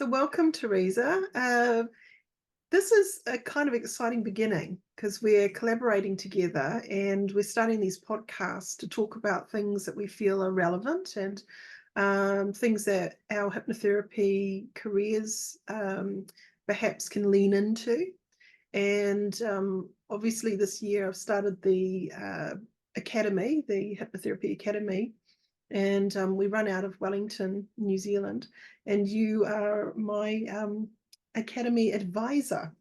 So welcome, Teresa. This is a kind of exciting beginning because we're collaborating together and we're starting these podcasts to talk about things that we feel are relevant and things that our hypnotherapy careers perhaps can lean into. And obviously this year I've started the academy, the Hypnotherapy Academy, and we run out of Wellington, New Zealand, and you are my academy advisor.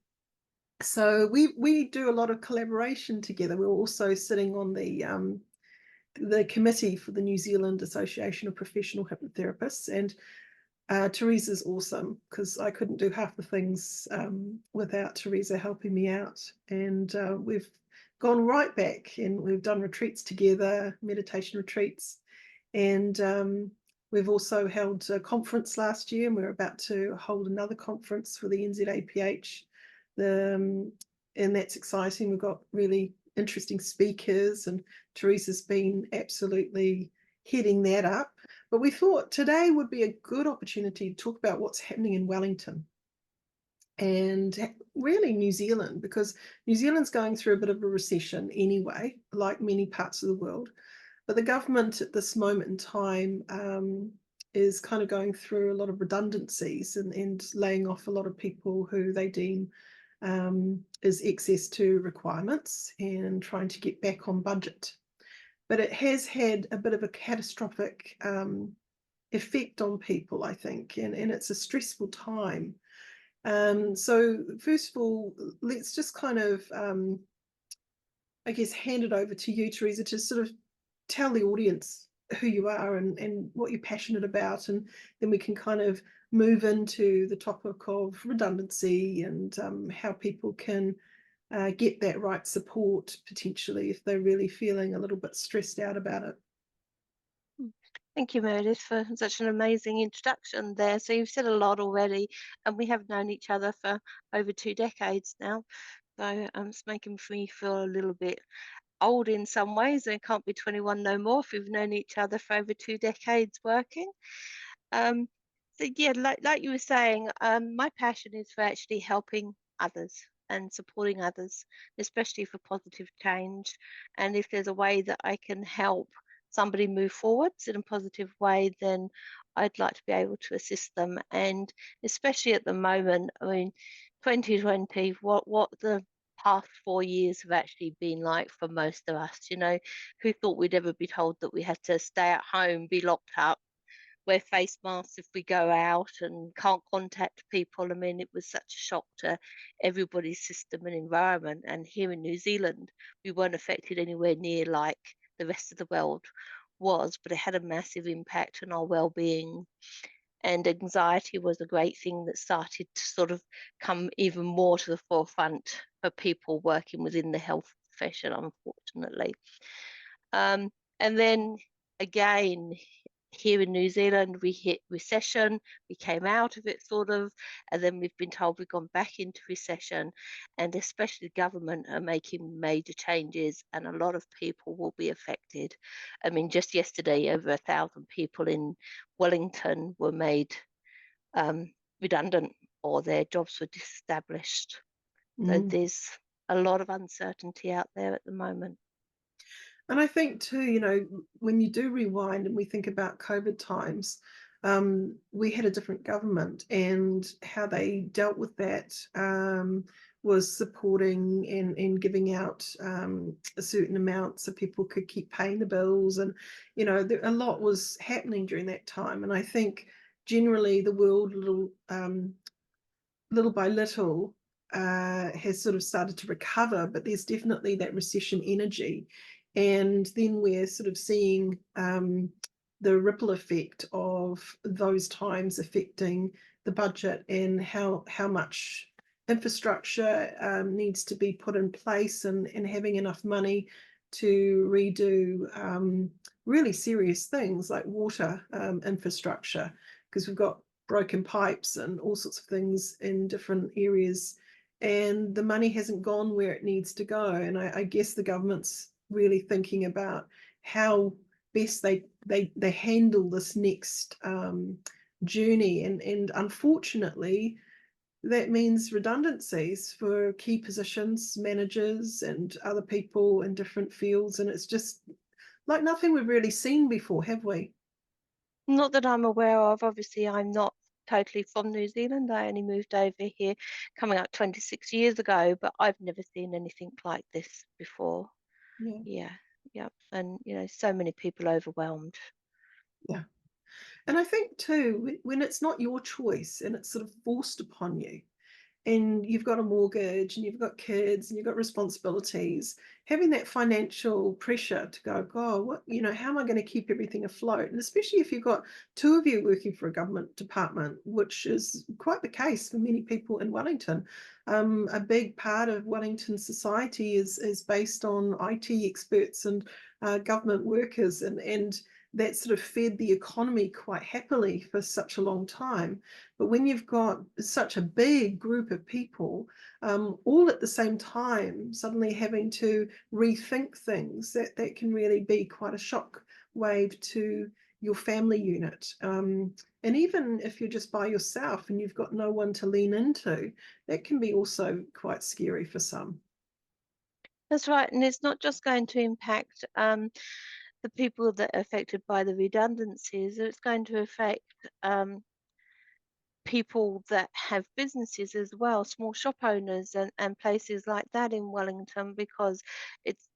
So we do a lot of collaboration together. We're also sitting on the committee for the New Zealand Association of Professional Hypnotherapists, and Teresa's awesome because I couldn't do half the things without Teresa helping me out. And we've gone right back and we've done retreats together, meditation retreats. And we've also held a conference last year, and we're about to hold another conference for the NZAPH. And that's exciting. We've got really interesting speakers, and Teresa's been absolutely heading that up. But we thought today would be a good opportunity to talk about what's happening in Wellington and really New Zealand, because New Zealand's going through a bit of a recession anyway, like many parts of the world. But the government at this moment in time is kind of going through a lot of redundancies and laying off a lot of people who they deem is excess to requirements and trying to get back on budget. But it has had a bit of a catastrophic effect on people, I think, and it's a stressful time. So first of all, let's just kind of, I guess, hand it over to you, Teresa, to sort of tell the audience who you are and what you're passionate about, and then we can kind of move into the topic of redundancy and how people can get that right support potentially if they're really feeling a little bit stressed out about it. Thank you, Meredith, for such an amazing introduction there. So you've said a lot already, and we have known each other for over 2 decades now. So it's making me feel a little bit old in some ways. I can't be 21 no more if we've known each other for over 2 decades working. So yeah, like you were saying, my passion is for actually helping others and supporting others, especially for positive change. And if there's a way that I can help somebody move forwards in a positive way, then I'd like to be able to assist them. And especially at the moment, I mean, 2020, what the past 4 years have actually been like for most of us. Who thought we'd ever be told that we had to stay at home, be locked up, wear face masks if we go out, and can't contact people? I mean, it was such a shock to everybody's system and environment. And here in New Zealand, we weren't affected anywhere near like the rest of the world was, but it had a massive impact on our well-being. And anxiety was a great thing that started to sort of come even more to the forefront for people working within the health profession, unfortunately. And then again, here in New Zealand, we hit recession, we came out of it sort of, and then we've been told we've gone back into recession, and especially the government are making major changes, and a lot of people will be affected. I mean, just yesterday, over 1,000 people in Wellington were made redundant, or their jobs were disestablished. So there's a lot of uncertainty out there at the moment. And I think too, when you do rewind and we think about COVID times, we had a different government, and how they dealt with that was supporting and giving out a certain amount so people could keep paying the bills. And, a lot was happening during that time. And I think generally the world, little by little, has sort of started to recover, but there's definitely that recession energy. And then we're sort of seeing the ripple effect of those times affecting the budget and how much infrastructure needs to be put in place, and having enough money to redo really serious things like water infrastructure, because we've got broken pipes and all sorts of things in different areas, and the money hasn't gone where it needs to go. And I guess the government's really thinking about how best they handle this next journey, and unfortunately that means redundancies for key positions, managers and other people in different fields, and it's just like nothing we've really seen before, have we? Not that I'm aware of. Obviously, I'm not totally from New Zealand. I only moved over here coming up 26 years ago, but I've never seen anything like this before. Yeah, Yeah, yeah. And, so many people overwhelmed. yeah. And I think too, when it's not your choice and it's sort of forced upon you, and you've got a mortgage and you've got kids and you've got responsibilities, having that financial pressure to go, God, how am I going to keep everything afloat? And especially if you've got two of you working for a government department, which is quite the case for many people in Wellington. A big part of Wellington society is based on IT experts and government workers, and that sort of fed the economy quite happily for such a long time. But when you've got such a big group of people all at the same time, suddenly having to rethink things, that can really be quite a shock wave to your family unit. And even if you're just by yourself and you've got no one to lean into, that can be also quite scary for some. That's right. And it's not just going to impact the people that are affected by the redundancies, it's going to affect people that have businesses as well, small shop owners and places like that in Wellington, because it's,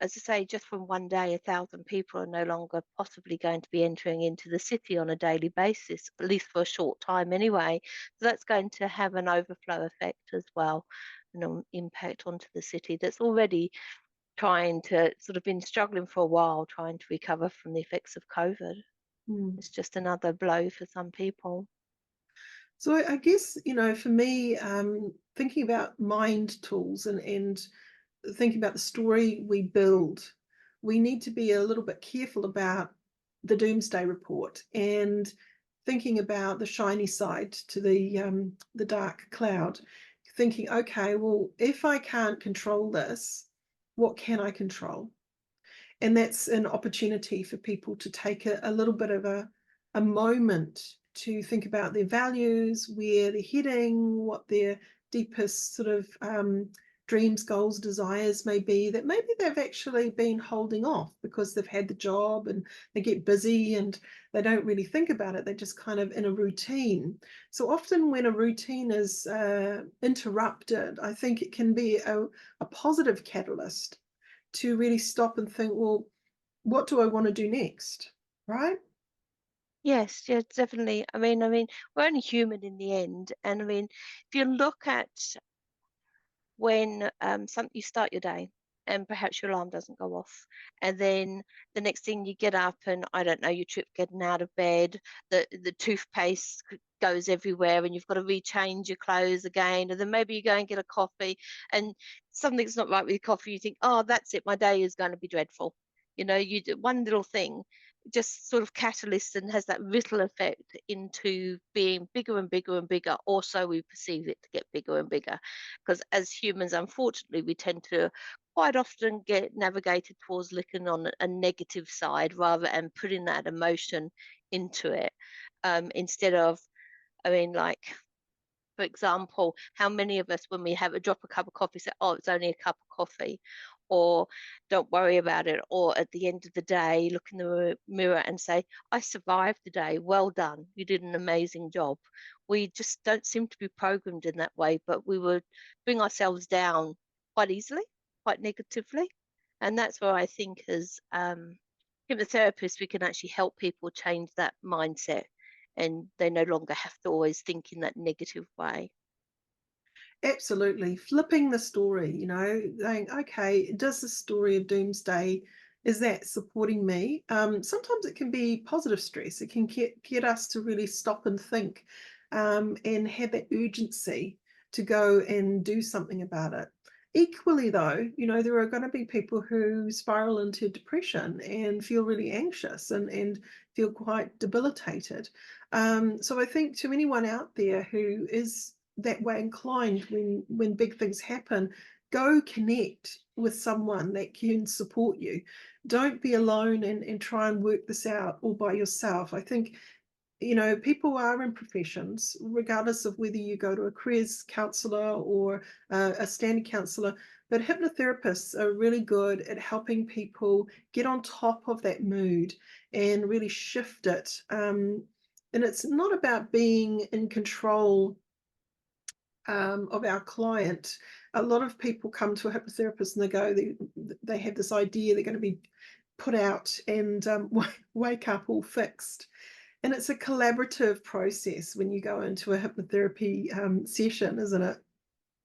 as I say, just from one day, 1,000 people are no longer possibly going to be entering into the city on a daily basis, at least for a short time anyway. So that's going to have an overflow effect as well, and an impact onto the city that's already trying to sort of been struggling for a while, trying to recover from the effects of COVID. Mm. It's just another blow for some people. So I guess, for me, thinking about mind tools and thinking about the story we build, we need to be a little bit careful about the doomsday report and thinking about the shiny side to the dark cloud. Thinking, okay, well, if I can't control this, what can I control? And that's an opportunity for people to take a little bit of a moment to think about their values, where they're heading, what their deepest sort of dreams, goals, desires may be, that maybe they've actually been holding off because they've had the job and they get busy and they don't really think about it. They're just kind of in a routine. So often when a routine is interrupted, I think it can be a positive catalyst to really stop and think, well, what do I want to do next? Right? Yes, yeah, definitely. I mean, we're only human in the end, and I mean, if you look at when you start your day and perhaps your alarm doesn't go off, and then the next thing you get up and I don't know, you trip getting out of bed, the toothpaste goes everywhere and you've got to rechange your clothes again, and then maybe you go and get a coffee and something's not right with your coffee, you think, oh, that's it, my day is going to be dreadful. You do one little thing just sort of catalyst and has that ripple effect into being bigger and bigger and bigger, or so we perceive it to get bigger and bigger, because as humans, unfortunately, we tend to quite often get navigated towards looking on a negative side rather and putting that emotion into it, instead of, I mean, like, for example, how many of us, when we have a drop a cup of coffee, say, "Oh, it's only a cup of coffee," or "Don't worry about it," or at the end of the day, look in the mirror and say, "I survived the day. Well done. You did an amazing job." We just don't seem to be programmed in that way, but we would bring ourselves down quite easily, quite negatively, and that's where I think as hypnotherapists, we can actually help people change that mindset and they no longer have to always think in that negative way. Absolutely. Flipping the story, saying, okay, does the story of doomsday, is that supporting me? Sometimes it can be positive stress. It can get us to really stop and think and have that urgency to go and do something about it. Equally, though, there are going to be people who spiral into depression and feel really anxious and feel quite debilitated. So I think to anyone out there who is that way inclined when big things happen, go connect with someone that can support you. Don't be alone and try and work this out all by yourself. I think people are in professions, regardless of whether you go to a careers counsellor or a standing counsellor, but hypnotherapists are really good at helping people get on top of that mood and really shift it. And it's not about being in control of our client. A lot of people come to a hypnotherapist and they have this idea they're going to be put out and wake up all fixed. And it's a collaborative process when you go into a hypnotherapy session, isn't it?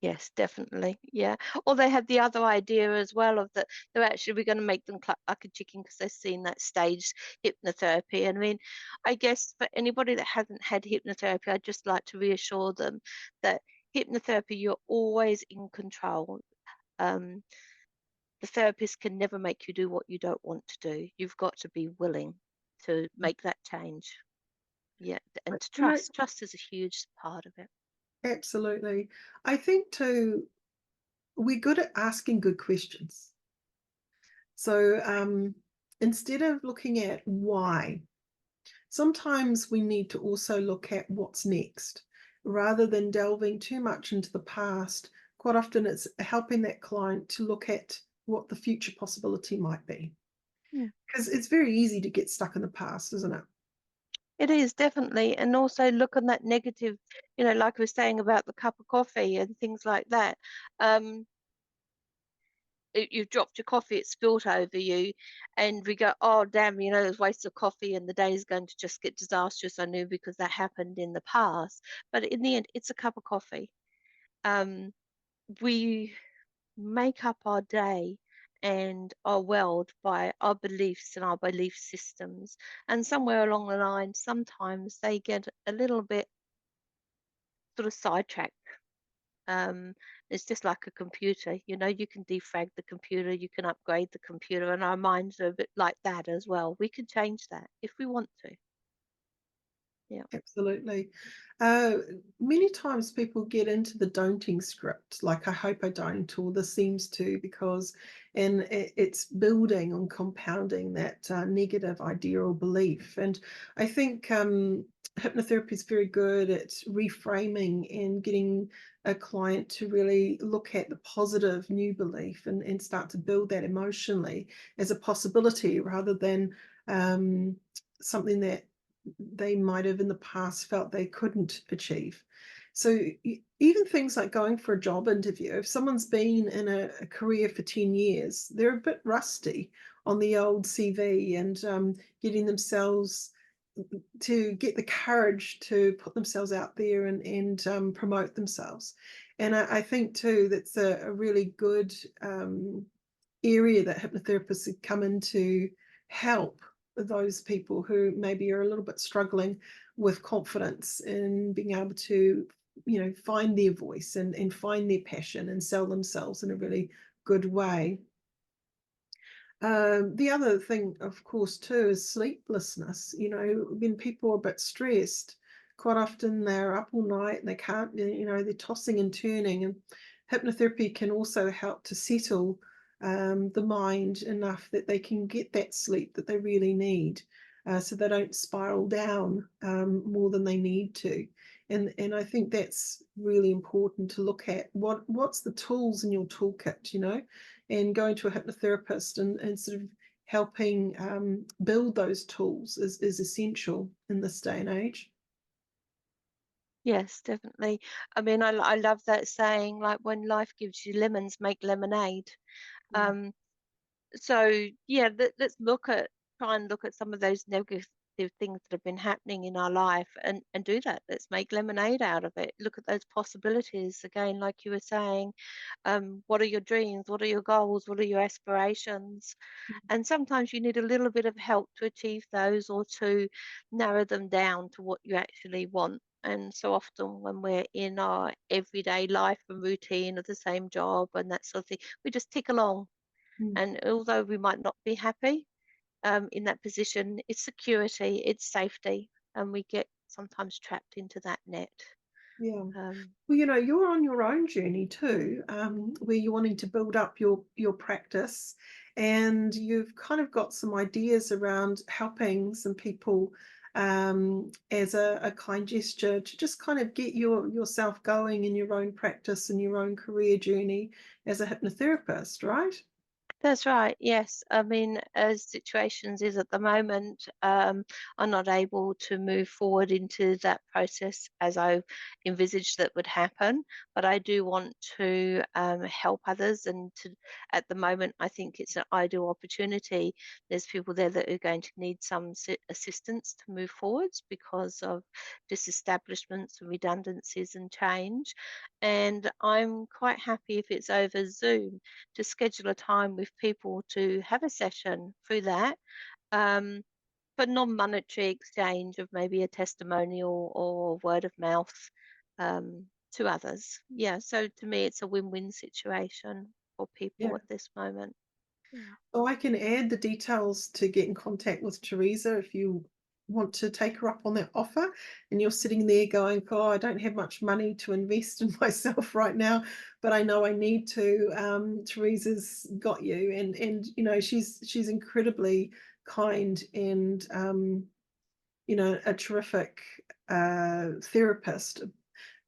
Yes, definitely. Yeah. Or they had the other idea as well of that they're actually we're going to make them cluck like a chicken because they've seen that staged hypnotherapy. And I mean, I guess for anybody that hasn't had hypnotherapy, I'd just like to reassure them that hypnotherapy, you're always in control. Um, the therapist can never make you do what you don't want to do. You've got to be willing to make that change. Yeah. And But, to trust. Trust is a huge part of it. absolutely. I think too, we're good at asking good questions. So instead of looking at why, sometimes we need to also look at what's next rather than delving too much into the past. Quite often it's helping that client to look at what the future possibility might be. Hmm. Because it's very easy to get stuck in the past, isn't it? It is definitely, and also look on that negative, like we were saying about the cup of coffee and things like that. Um, you've dropped your coffee, it's spilt over you, and we go, oh damn, there's waste of coffee, and the day is going to just get disastrous. I knew because that happened in the past, but in the end, it's a cup of coffee. Um, we make up our day and our world by our beliefs and our belief systems. And somewhere along the line, sometimes they get a little bit sort of sidetracked. Um, it's just like a computer, you can defrag the computer, you can upgrade the computer, and our minds are a bit like that as well. We can change that if we want to. Yeah. Absolutely. Uh, Many times people get into the don'ting script, like I hope I don't, or this seems to, and it's building and compounding that negative idea or belief. And I think hypnotherapy is very good at reframing and getting a client to really look at the positive new belief and start to build that emotionally as a possibility rather than something that they might have in the past felt they couldn't achieve. So even things like going for a job interview, if someone's been in a career for 10 years, they're a bit rusty on the old CV and getting themselves to get the courage to put themselves out there and promote themselves. And I think too, that's a really good area that hypnotherapists have come in to help those people who maybe are a little bit struggling with confidence in being able to, find their voice and find their passion and sell themselves in a really good way. The other thing, of course, too, is sleeplessness. When people are a bit stressed, quite often they're up all night and they can't, they're tossing and turning. And hypnotherapy can also help to settle the mind enough that they can get that sleep that they really need, so they don't spiral down more than they need to. And I think that's really important to look at. What's the tools in your toolkit, and going to a hypnotherapist and sort of helping build those tools is essential in this day and age. Yes, definitely. I mean, I love that saying, like, when life gives you lemons, make lemonade. Mm. Um, so yeah, let's try and look at some of those negative things that have been happening in our life and do that. Let's make lemonade out of it. Look at those possibilities again, like you were saying. What are your dreams? What are your goals? What are your aspirations? And sometimes you need a little bit of help to achieve those or to narrow them down to what you actually want. And so often when we're in our everyday life and routine of the same job and that sort of thing, we just tick along. Mm. And although we might not be happy in that position, it's security, it's safety, and we get sometimes trapped into that net. Yeah. Um, Well, you're on your own journey too, where you're wanting to build up your practice, and you've kind of got some ideas around helping some people as a kind gesture to just kind of get yourself going in your own practice and your own career journey as a hypnotherapist, right? That's right. Yes. I mean, as situations is at the moment, I'm not able to move forward into that process as I envisaged that would happen. But I do want to help others, and at the moment, I think it's an ideal opportunity. There's people there that are going to need some assistance to move forwards because of disestablishments and redundancies and change. And I'm quite happy if it's over Zoom to schedule a time with people to have a session through that, um, for non-monetary exchange of maybe a testimonial or word of mouth, to others. Yeah, so to me, it's a win-win situation for people Yeah. at this moment. Yeah. Oh, I can add the details to get in contact with Teresa if you want to take her up on that offer and you're sitting there going, oh, I don't have much money to invest in myself right now, but I know I need to. Teresa's got you, and you know, she's incredibly kind and you know, a terrific therapist.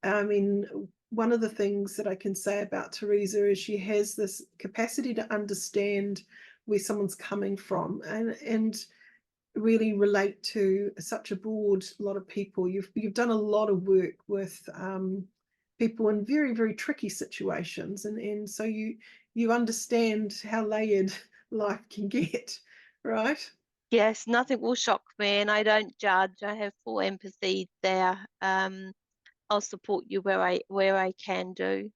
I mean, one of the things that I can say about Teresa is she has this capacity to understand where someone's coming from and really relate to such a broad lot of people. You've done a lot of work with people in very, very tricky situations, and so you understand how layered life can get, right? Yes, nothing will shock me, and I don't judge. I have full empathy there. I'll support you where I can do,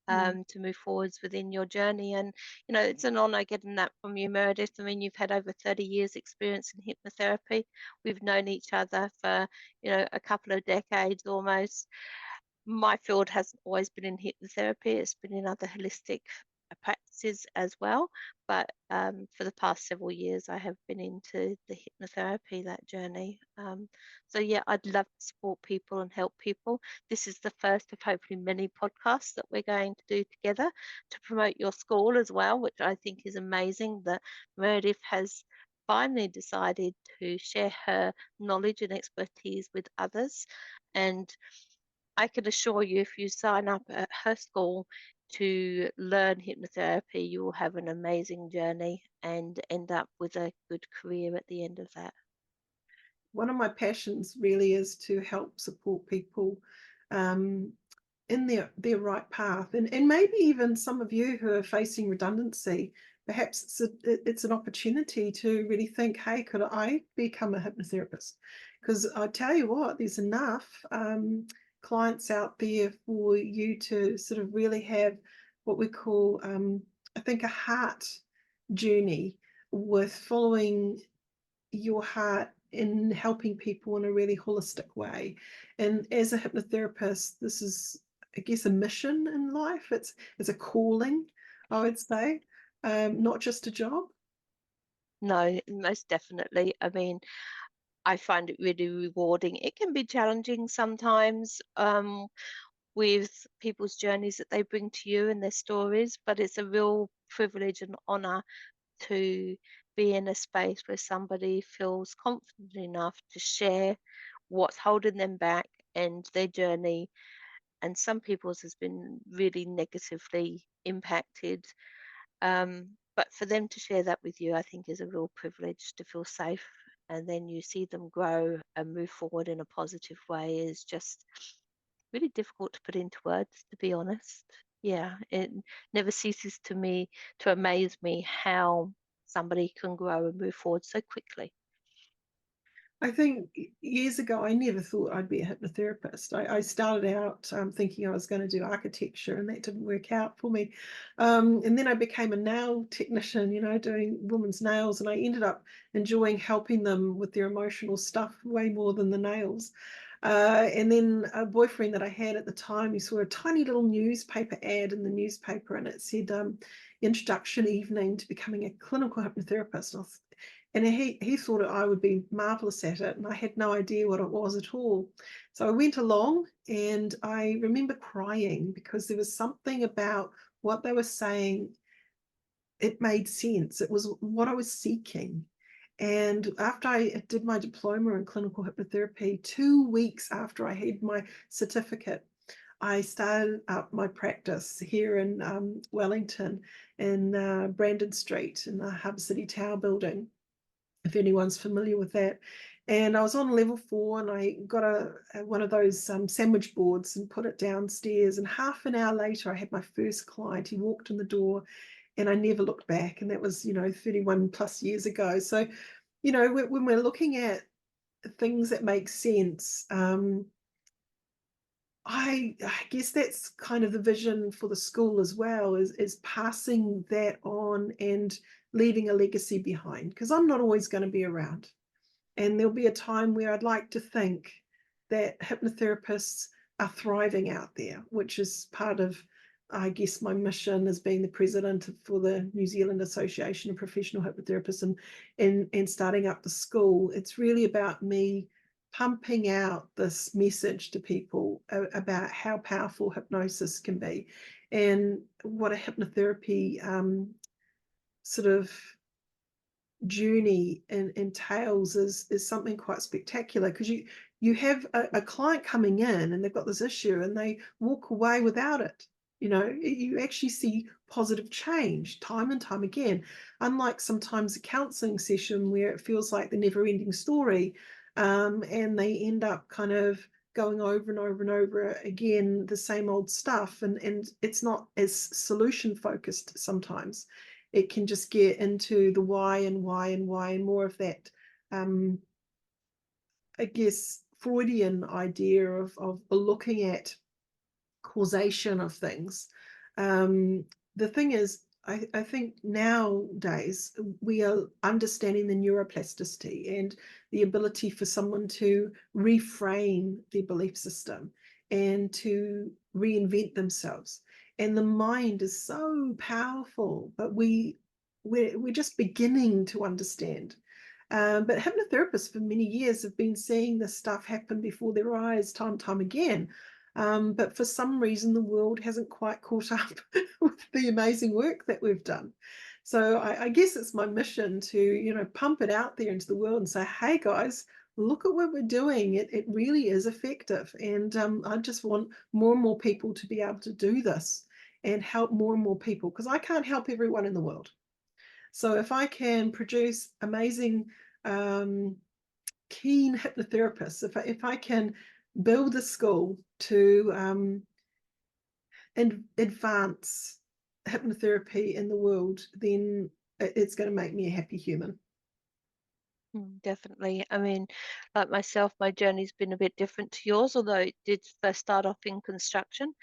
Mm. to move forwards within your journey. And, it's an honor getting that from you, Meredith. I mean, you've had over 30 years experience in hypnotherapy. We've known each other for, a couple of decades almost. My field hasn't always been in hypnotherapy, it's been in other holistic practices as well. But for the past several years, I have been into the hypnotherapy, that journey. So, yeah, I'd love to support people and help people. This is the first of hopefully many podcasts that we're going to do together to promote your school as well, which I think is amazing that Meredith has finally decided to share her knowledge and expertise with others. And I can assure you, if you sign up at her school to learn hypnotherapy, you will have an amazing journey and end up with a good career at the end of that. One of my passions really is to help support people um, in their right path, and maybe even some of you who are facing redundancy, perhaps it's an opportunity to really think, hey, could I become a hypnotherapist? Because I tell you what, there's enough clients out there for you to sort of really have what we call, I think, a heart journey with following your heart in helping people in a really holistic way. And as a hypnotherapist, this is, I guess, a mission in life. It's a calling, I would say, not just a job. No, most definitely. I mean, I find it really rewarding. It can be challenging sometimes, with people's journeys that they bring to you and their stories, but it's a real privilege and honor to be in a space where somebody feels confident enough to share what's holding them back and their journey. And some people's has been really negatively impacted. But for them to share that with you, I think is a real privilege to feel safe. And then you see them grow and move forward in a positive way is just really difficult to put into words, to be honest. Yeah, it never ceases to amaze me how somebody can grow and move forward so quickly. I think years ago, I never thought I'd be a hypnotherapist. I started out thinking I was going to do architecture, and that didn't work out for me. And then I became a nail technician, you know, doing women's nails, and I ended up enjoying helping them with their emotional stuff way more than the nails. And then a boyfriend that I had at the time, he saw a tiny little newspaper ad in the newspaper, and it said introduction evening to becoming a clinical hypnotherapist. And he thought I would be marvelous at it, and I had no idea what it was at all. So I went along, and I remember crying because there was something about what they were saying. It made sense. It was what I was seeking. And after I did my diploma in clinical hypnotherapy, 2 weeks after I had my certificate, I started up my practice here in Wellington, in Brandon Street, in the Harbour City Tower building, if anyone's familiar with that. And I was on level 4, and I got one of those sandwich boards and put it downstairs. And half an hour later, I had my first client. He walked in the door, and I never looked back. And that was, 31 plus years ago. So, when we're looking at things that make sense, I guess that's kind of the vision for the school as well, is passing that on and leaving a legacy behind, because I'm not always going to be around. And there'll be a time where I'd like to think that hypnotherapists are thriving out there, which is part of, I guess, my mission as being the president for the New Zealand Association of Professional Hypnotherapists, and starting up the school. It's really about me pumping out this message to people about how powerful hypnosis can be, and what a hypnotherapy sort of journey entails is something quite spectacular, because you have a client coming in and they've got this issue and they walk away without it. You actually see positive change time and time again, unlike sometimes a counseling session where it feels like the never-ending story, and they end up kind of going over and over and over again the same old stuff, and it's not as solution focused. Sometimes it can just get into the why and why and why, and more of that, I guess, Freudian idea of looking at causation of things. The thing is, I think nowadays we are understanding the neuroplasticity and the ability for someone to reframe their belief system and to reinvent themselves. And the mind is so powerful, but we're just beginning to understand. But hypnotherapists for many years have been seeing this stuff happen before their eyes time and time again. But for some reason, the world hasn't quite caught up with the amazing work that we've done. So I guess it's my mission to, pump it out there into the world and say, hey, guys, look at what we're doing. It really is effective. And I just want more and more people to be able to do this and help more and more people, because I can't help everyone in the world. So if I can produce amazing, keen hypnotherapists, if I can build a school to advance hypnotherapy in the world, then it's going to make me a happy human. Definitely. I mean, like myself, my journey's been a bit different to yours, although it did first start off in construction,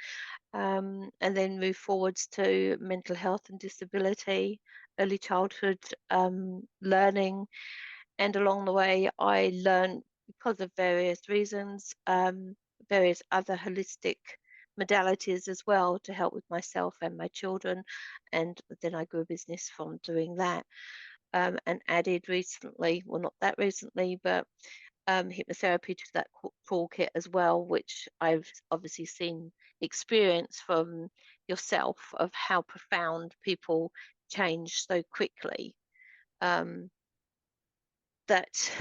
and then move forwards to mental health and disability, early childhood learning. And along the way, I learned, because of various reasons, various other holistic modalities as well to help with myself and my children. And then I grew a business from doing that, and added recently, well, not that recently, but hypnotherapy to that toolkit as well, which I've obviously seen experience from yourself of how profound people change so quickly, um, that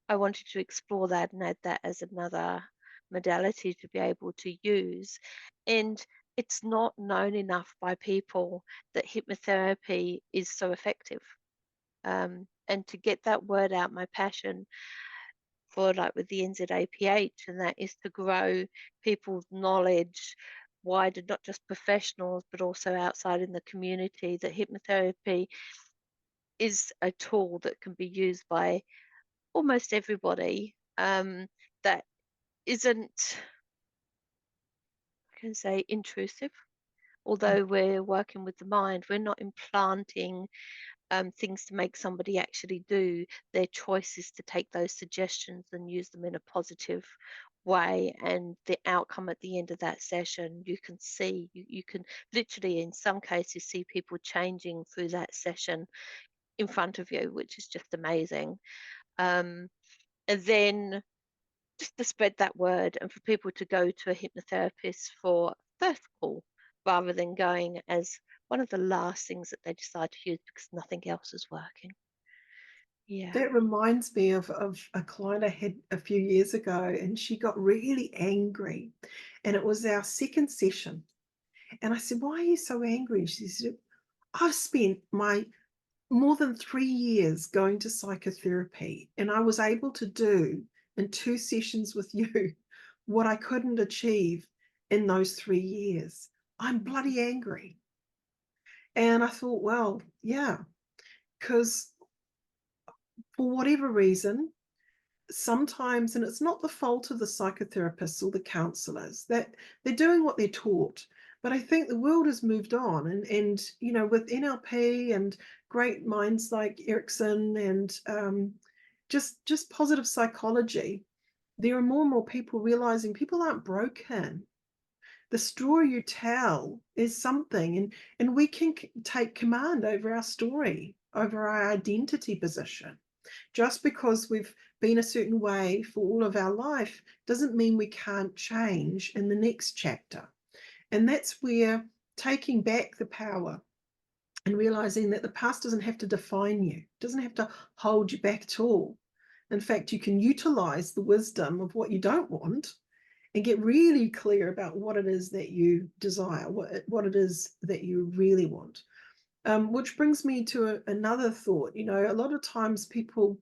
I wanted to explore that and add that as another modality to be able to use. And it's not known enough by people that hypnotherapy is so effective. And to get that word out, my passion for, like with the NZAPH, and that is to grow people's knowledge wider, not just professionals, but also outside in the community, that hypnotherapy is a tool that can be used by almost everybody, that isn't, I can say, intrusive. Although we're working with the mind, we're not implanting things to make somebody actually do. Their choice is to take those suggestions and use them in a positive way. And the outcome at the end of that session, you can see, you can literally, in some cases, see people changing through that session in front of you, which is just amazing. And then just to spread that word and for people to go to a hypnotherapist for first call, rather than going as one of the last things that they decide to use because nothing else is working. Yeah. That reminds me of a client I had a few years ago, and she got really angry. And it was our second session. And I said, "Why are you so angry?" She said, "I've spent my more than 3 years going to psychotherapy, and I was able to do in 2 sessions with you what I couldn't achieve in those 3 years. I'm bloody angry." And I thought, well, yeah, because for whatever reason, sometimes, and it's not the fault of the psychotherapists or the counselors, that they're doing what they're taught. But I think the world has moved on, and with NLP and great minds like Erickson and just positive psychology, there are more and more people realizing people aren't broken. The story you tell is something, and we can take command over our story, over our identity position. Just because we've been a certain way for all of our life doesn't mean we can't change in the next chapter. And that's where taking back the power and realizing that the past doesn't have to define you, doesn't have to hold you back at all. In fact, you can utilize the wisdom of what you don't want and get really clear about what it is that you desire, what it is that you really want. Which brings me to another thought. A lot of times people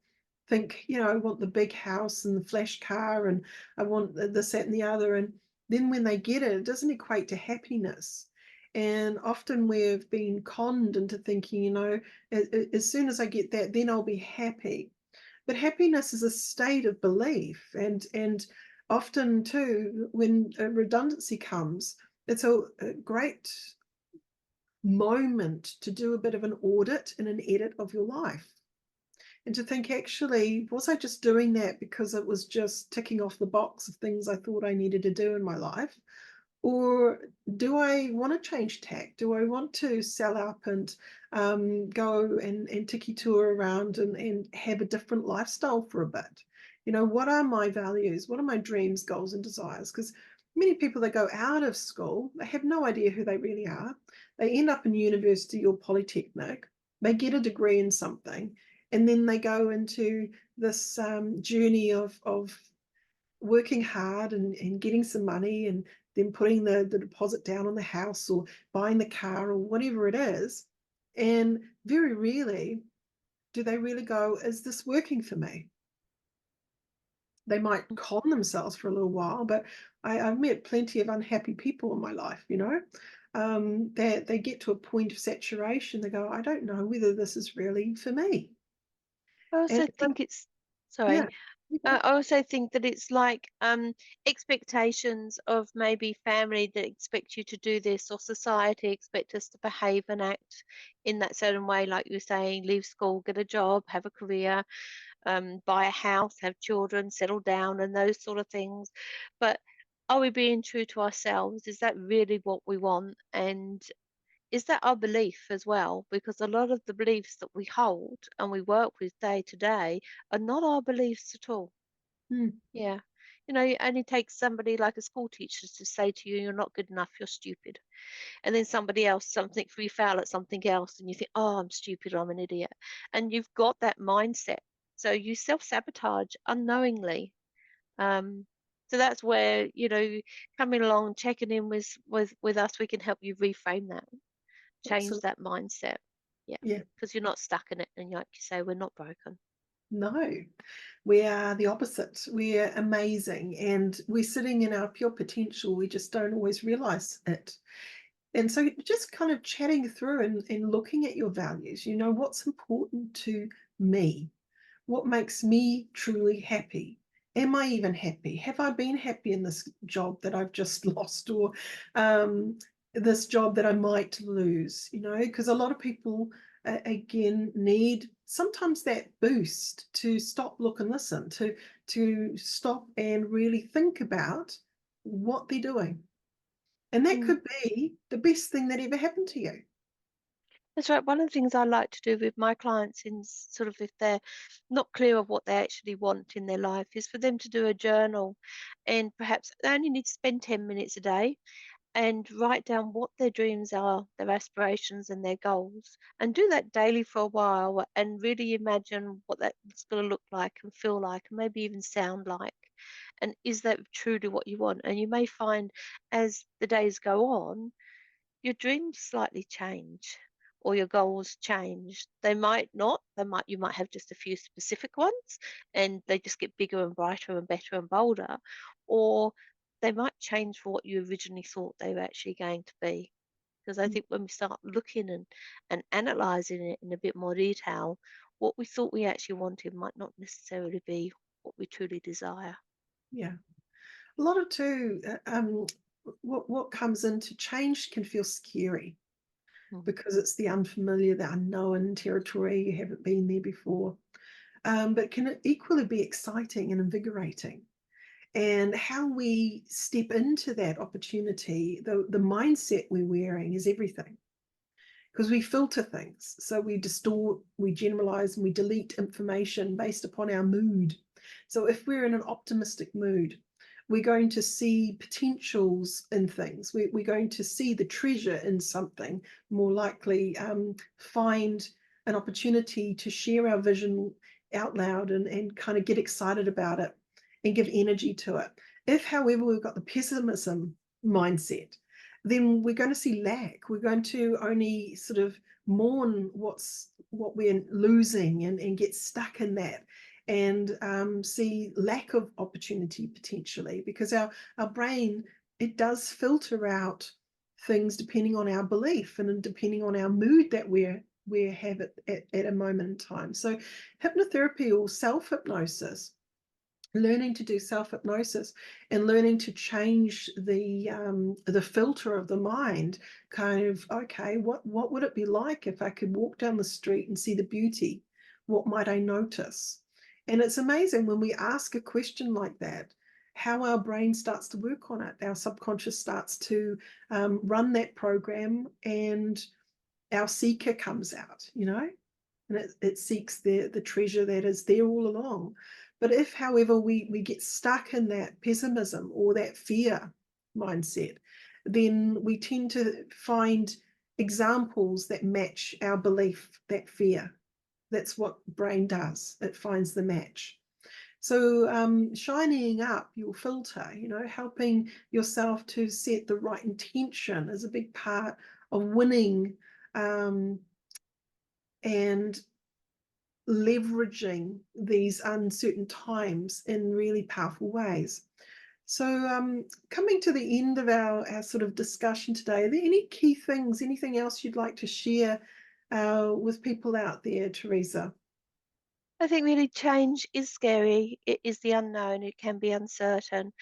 think, I want the big house and the flash car, and I want this, that, and the other. And then when they get it, it doesn't equate to happiness. And often we've been conned into thinking, as soon as I get that, then I'll be happy. But happiness is a state of belief. And often, too, when a redundancy comes, it's a great moment to do a bit of an audit and an edit of your life, and to think, actually, was I just doing that because it was just ticking off the box of things I thought I needed to do in my life? Or do I want to change tack? Do I want to sell up and go and tiki tour around and have a different lifestyle for a bit? What are my values? What are my dreams, goals, and desires? Because many people that go out of school, they have no idea who they really are. They end up in university or polytechnic, they get a degree in something, and then they go into this journey of working hard and getting some money, and then putting the deposit down on the house or buying the car or whatever it is. And very rarely do they really go, is this working for me? They might con themselves for a little while, but I've met plenty of unhappy people in my life, that they get to a point of saturation. They go, I don't know whether this is really for me. I And also think it's, yeah, sorry, I also think that it's like expectations of maybe family that expect you to do this, or society expect us to behave and act in that certain way, like you were saying, leave school, get a job, have a career, buy a house, have children, settle down, and those sort of things. But are we being true to ourselves? Is that really what we want? And is that our belief as well? Because a lot of the beliefs that we hold and we work with day to day are not our beliefs at all. mm, Yeah. It only takes somebody like a school teacher to say to you, you're not good enough, you're stupid. And then somebody else, something, we fail at something else, and you think, oh, I'm stupid, I'm an idiot. And you've got that mindset. So you self sabotage unknowingly. Um, so that's where, coming along, checking in with us, we can help you reframe that, change absolutely. that mindset. Yeah. Yeah, Because you're not stuck in it. And like you say, we're not broken. no, we are the opposite. We're amazing, and we're sitting in our pure potential. We just don't always realize it. And so just kind of chatting through and looking at your values, what's important to me? What makes me truly happy? Am I even happy? Have I been happy in this job that I've just lost, or this job that I might lose? Because a lot of people, again, need sometimes that boost to stop, look, and listen, to stop and really think about what they're doing. And that Mm. could be the best thing that ever happened to you. That's right. One of the things I like to do with my clients, in sort of if they're not clear of what they actually want in their life, is for them to do a journal. And perhaps they only need to spend 10 minutes a day, and write down what their dreams are, their aspirations, and their goals. And do that daily for a while and really imagine what that's going to look like and feel like, and maybe even sound like. And is that truly what you want? And you may find as the days go on, your dreams slightly change or your goals change. They might not, you might have just a few specific ones and they just get bigger and brighter and better and bolder, or they might change for what you originally thought they were actually going to be. Because I Mm. think when we start looking and analysing it in a bit more detail, what we thought we actually wanted might not necessarily be what we truly desire. Yeah. A lot of too, what comes into change can feel scary Mm. because it's the unfamiliar, the unknown territory. You haven't been there before. But can equally be exciting and invigorating. And how we step into that opportunity, the mindset we're wearing is everything, because we filter things. So we distort, we generalize, and we delete information based upon our mood. So if we're in an optimistic mood, we're going to see potentials in things. We're going to see the treasure in something, more likely find an opportunity to share our vision out loud and kind of get excited about it and give energy to it. If, however, we've got the pessimism mindset, then we're going to see lack. We're going to only sort of mourn what we're losing and get stuck in that and see lack of opportunity potentially, because our brain, it does filter out things depending on our belief and depending on our mood that we have at a moment in time. So hypnotherapy or self-hypnosis, learning to do self-hypnosis and learning to change the filter of the mind, kind of, okay, what would it be like if I could walk down the street and see the beauty? What might I notice? And it's amazing when we ask a question like that, how our brain starts to work on it. Our subconscious starts to run that program, and our seeker comes out, and it seeks the treasure that is there all along. But if, however, we get stuck in that pessimism or that fear mindset, then we tend to find examples that match our belief, that fear. That's what brain does. It finds the match. So shining up your filter, helping yourself to set the right intention is a big part of winning, um, and leveraging these uncertain times in really powerful ways. So coming to the end of our sort of discussion today, are there any key things, anything else you'd like to share with people out there, Teresa? I think really change is scary. It is the unknown. It can be uncertain.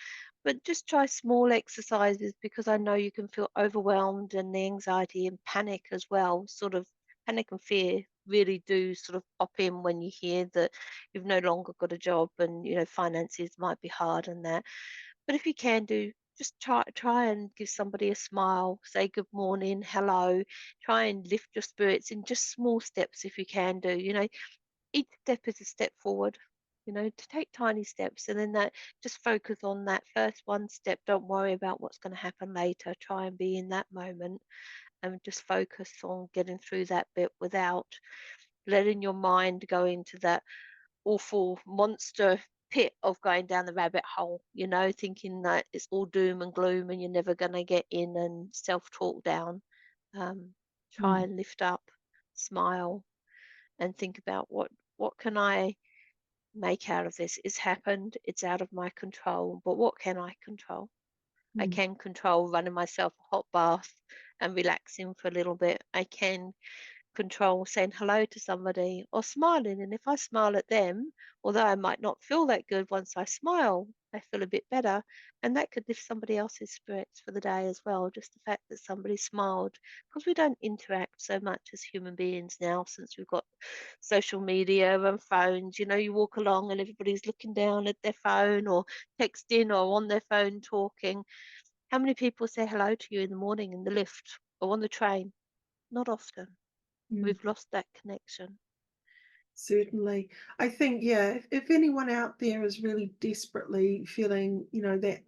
But just try small exercises, because I know you can feel overwhelmed, and the anxiety and panic as well. Sort of panic and fear really do sort of pop in when you hear that you've no longer got a job and finances might be hard and that. But if you can do, just try and give somebody a smile, say good morning, hello, try and lift your spirits in just small steps if you can do. Each step is a step forward, to take tiny steps, and then that, just focus on that first one step. Don't worry about what's going to happen later. Try and be in that moment and just focus on getting through that bit without letting your mind go into that awful monster pit of going down the rabbit hole, thinking that it's all doom and gloom and you're never going to get in, and self-talk down. Um, Try Mm, and lift up, smile, and think about what can I make out of this? It's happened, it's out of my control, but what can I control? I mm, can control running myself a hot bath and relaxing for a little bit. I can control saying hello to somebody or smiling. And if I smile at them, although I might not feel that good, once I smile, I feel a bit better. And that could lift somebody else's spirits for the day as well. Just the fact that somebody smiled, because we don't interact so much as human beings now since we've got social media and phones. You walk along and everybody's looking down at their phone or texting or on their phone talking. How many people say hello to you in the morning in the lift or on the train? Not often. mm. We've lost that connection. Certainly. I think, yeah, if anyone out there is really desperately feeling, that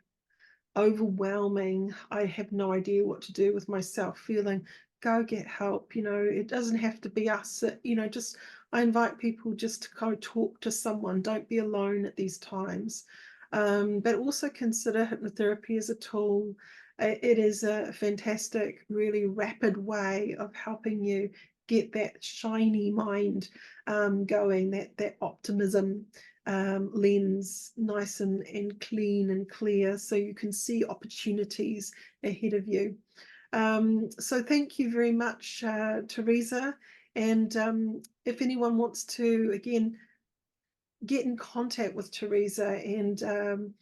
overwhelming, I have no idea what to do with myself, feeling, go get help. It doesn't have to be us. Just I invite people just to go talk to someone. Don't be alone at these times. But also consider hypnotherapy as a tool. It is a fantastic, really rapid way of helping you get that shiny mind going, that optimism lens nice and clean and clear, so you can see opportunities ahead of you. So thank you very much, Teresa. And if anyone wants to, again, get in contact with Teresa and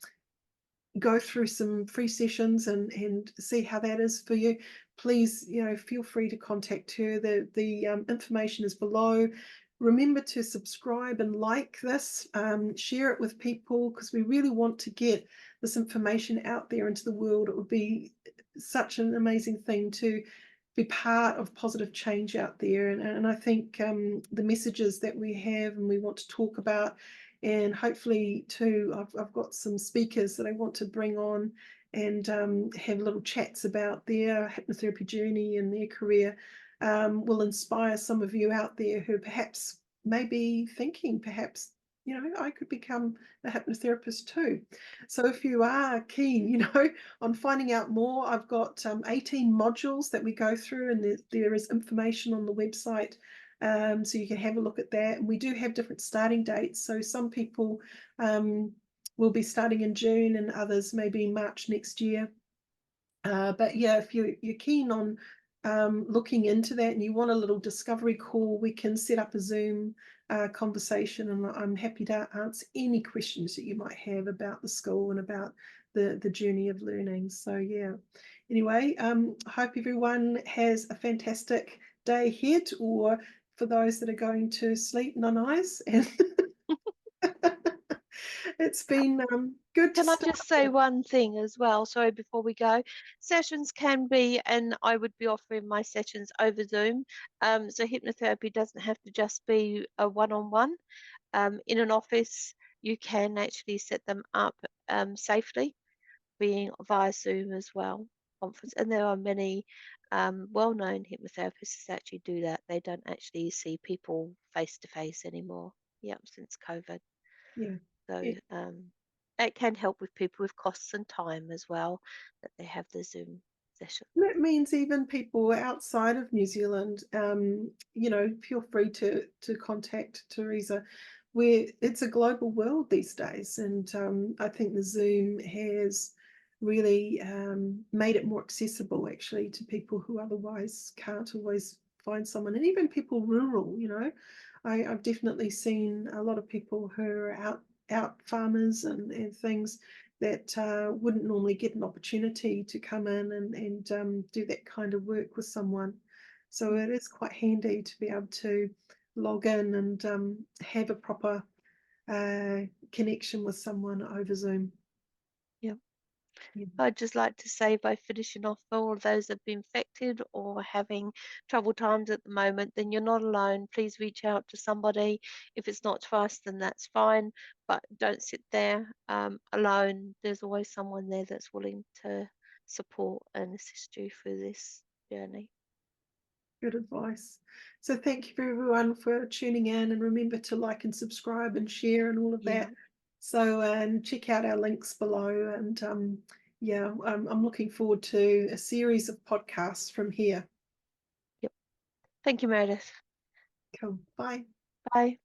go through some free sessions and see how that is for you, please, feel free to contact her. The information is below. Remember to subscribe and like this, share it with people, because we really want to get this information out there into the world. It would be such an amazing thing to be part of positive change out there. And I think the messages that we have and we want to talk about, and hopefully too, I've got some speakers that I want to bring on and have little chats about their hypnotherapy journey and their career, will inspire some of you out there who perhaps may be thinking, perhaps, I could become a hypnotherapist too. So if you are keen, on finding out more, I've got 18 modules that we go through, and there is information on the website, so you can have a look at that. And we do have different starting dates. So some people will be starting in June and others maybe March next year. But yeah, if you're keen on looking into that and you want a little discovery call, we can set up a Zoom conversation, and I'm happy to answer any questions that you might have about the school and about the journey of learning. So yeah, anyway, I hope everyone has a fantastic day ahead, or for those that are going to sleep, no eyes. And it's been good to Can I start. just say one thing as well? Sorry, before we go. Sessions can be, and I would be offering my sessions over Zoom. So hypnotherapy doesn't have to just be a one-on-one. In an office, you can actually set them up safely, being via Zoom as well. Conference, and there are many well-known hypnotherapists that actually do that. They don't actually see people face to face anymore. Yep, since COVID. Yeah. So it can help with people with costs and time as well, that they have the Zoom session. That means even people outside of New Zealand, feel free to contact Teresa. It's a global world these days, and I think the Zoom has really made it more accessible, actually, to people who otherwise can't always find someone, and even people rural. I've definitely seen a lot of people who are out farmers and things that wouldn't normally get an opportunity to come in and do that kind of work with someone. So it is quite handy to be able to log in and have a proper connection with someone over Zoom. Yeah. Yeah. I'd just like to say, by finishing off, for all of those that have been affected or having trouble times at the moment, then you're not alone. Please reach out to somebody. If it's not to us, then that's fine. But don't sit there alone. There's always someone there that's willing to support and assist you through this journey. Good advice. So thank you for everyone for tuning in, and remember to like and subscribe and share and all of Yeah. that. So and check out our links below, and yeah, I'm looking forward to a series of podcasts from here. Yep. Thank you, Meredith. Cool. Bye. Bye.